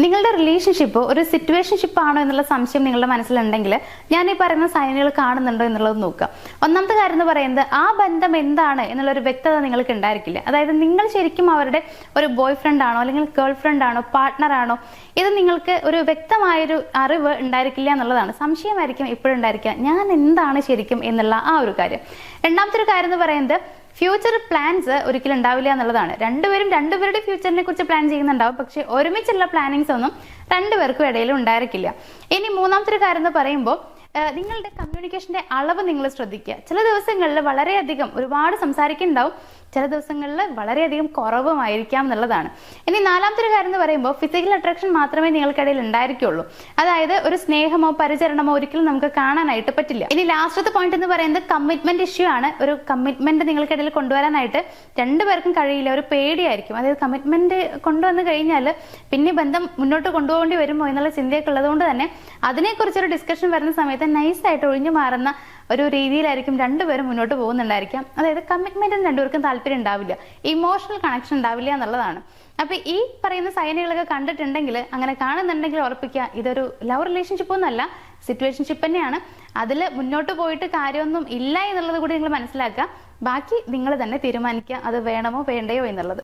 നിങ്ങളുടെ റിലേഷൻഷിപ്പ് ഒരു സിറ്റുവേഷൻഷിപ്പ് ആണോ എന്നുള്ള സംശയം നിങ്ങളുടെ മനസ്സിലുണ്ടെങ്കിൽ ഞാൻ ഈ പറയുന്ന സൈനുകൾ കാണുന്നുണ്ടോ എന്നുള്ളത് നോക്കുക. ഒന്നാമത്തെ കാര്യം എന്ന് പറയുന്നത് ആ ബന്ധം എന്താണ് എന്നുള്ളൊരു വ്യക്തത നിങ്ങൾക്ക് ഉണ്ടായിരിക്കില്ല. അതായത് നിങ്ങൾ ശരിക്കും അവരുടെ ഒരു ബോയ് ഫ്രണ്ട് ആണോ അല്ലെങ്കിൽ ഗേൾ ഫ്രണ്ട് ആണോ പാർട്ട്ണർ ആണോ, ഇത് നിങ്ങൾക്ക് ഒരു വ്യക്തമായൊരു അറിവ് ഉണ്ടായിരിക്കില്ല എന്നുള്ളതാണ്. സംശയമായിരിക്കും ഇപ്പോഴും ഉണ്ടായിരിക്കുക, ഞാൻ എന്താണ് ശരിക്കും എന്നുള്ള ആ ഒരു കാര്യം. രണ്ടാമത്തെ ഒരു കാര്യം എന്ന് പറയുന്നത് ഫ്യൂച്ചർ പ്ലാൻസ് ഒരിക്കലും ഉണ്ടാവില്ല എന്നുള്ളതാണ്. രണ്ടുപേരുടെ ഫ്യൂച്ചറിനെ കുറിച്ച് പ്ലാൻ ചെയ്യുന്നുണ്ടാവും, പക്ഷെ ഒരുമിച്ചുള്ള പ്ലാനിങ്സ് ഒന്നും രണ്ടുപേർക്കും ഇടയിൽ ഉണ്ടായിരിക്കില്ല. ഇനി മൂന്നാമത്തെ ഒരു കാര്യം എന്ന് പറയുമ്പോൾ നിങ്ങളുടെ കമ്മ്യൂണിക്കേഷന്റെ അളവ് നിങ്ങൾ ശ്രദ്ധിക്കുക. ചില ദിവസങ്ങളിൽ വളരെയധികം ഒരുപാട് സംസാരിക്കുന്നുണ്ടാവും, ചില ദിവസങ്ങളിൽ വളരെയധികം കുറവുമായിരിക്കാം എന്നുള്ളതാണ്. ഇനി നാലാമത്തെ ഒരു കാര്യം എന്ന് പറയുമ്പോൾ ഫിസിക്കൽ അട്രാക്ഷൻ മാത്രമേ നിങ്ങൾക്കിടയിൽ ഉണ്ടായിരിക്കുള്ളൂ. അതായത് ഒരു സ്നേഹമോ പരിചരണമോ ഒരിക്കലും നമുക്ക് കാണാനായിട്ട് പറ്റില്ല. ഇനി ലാസ്റ്റത്തെ പോയിന്റ് എന്ന് പറയുന്നത് കമ്മിറ്റ്മെന്റ് ഇഷ്യൂ ആണ്. ഒരു കമ്മിറ്റ്മെന്റ് നിങ്ങൾക്കിടയിൽ കൊണ്ടുവരാനായിട്ട് രണ്ടുപേർക്കും കഴിയില്ല, ഒരു പേടിയായിരിക്കും. അതായത് കമ്മിറ്റ്മെന്റ് കൊണ്ടുവന്നു കഴിഞ്ഞാൽ പിന്നെ ബന്ധം മുന്നോട്ട് കൊണ്ടുപോകേണ്ടി വരുമോ എന്നുള്ള ചിന്തയൊക്കെ ഉള്ളതുകൊണ്ട് തന്നെ അതിനെക്കുറിച്ചൊരു ഡിസ്കഷൻ വരുന്ന സമയത്ത് നൈസായിട്ട് ഒഴിഞ്ഞു മാറുന്ന ഒരു രീതിയിലായിരിക്കും രണ്ടുപേരും മുന്നോട്ട് പോകുന്നുണ്ടായിരിക്കാം. അതായത് കമ്മിറ്റ്മെന്റിന് രണ്ടുപേർക്കും താല്പര്യം ഉണ്ടാവില്ല, ഇമോഷണൽ കണക്ഷൻ ഉണ്ടാവില്ല എന്നുള്ളതാണ്. അപ്പൊ ഈ പറയുന്ന സൈനുകളൊക്കെ കണ്ടിട്ടുണ്ടെങ്കിൽ, അങ്ങനെ കാണുന്നുണ്ടെങ്കിൽ ഉറപ്പിക്കുക, ഇതൊരു ലവ് റിലേഷൻഷിപ്പ് ഒന്നല്ല, സിറ്റുവേഷൻഷിപ്പ് തന്നെയാണ്. അതിൽ മുന്നോട്ട് പോയിട്ട് കാര്യമൊന്നും ഇല്ല എന്നുള്ളത് കൂടി നിങ്ങൾ മനസ്സിലാക്കുക. ബാക്കി നിങ്ങൾ തന്നെ തീരുമാനിക്കുക അത് വേണമോ വേണ്ടയോ എന്നുള്ളത്.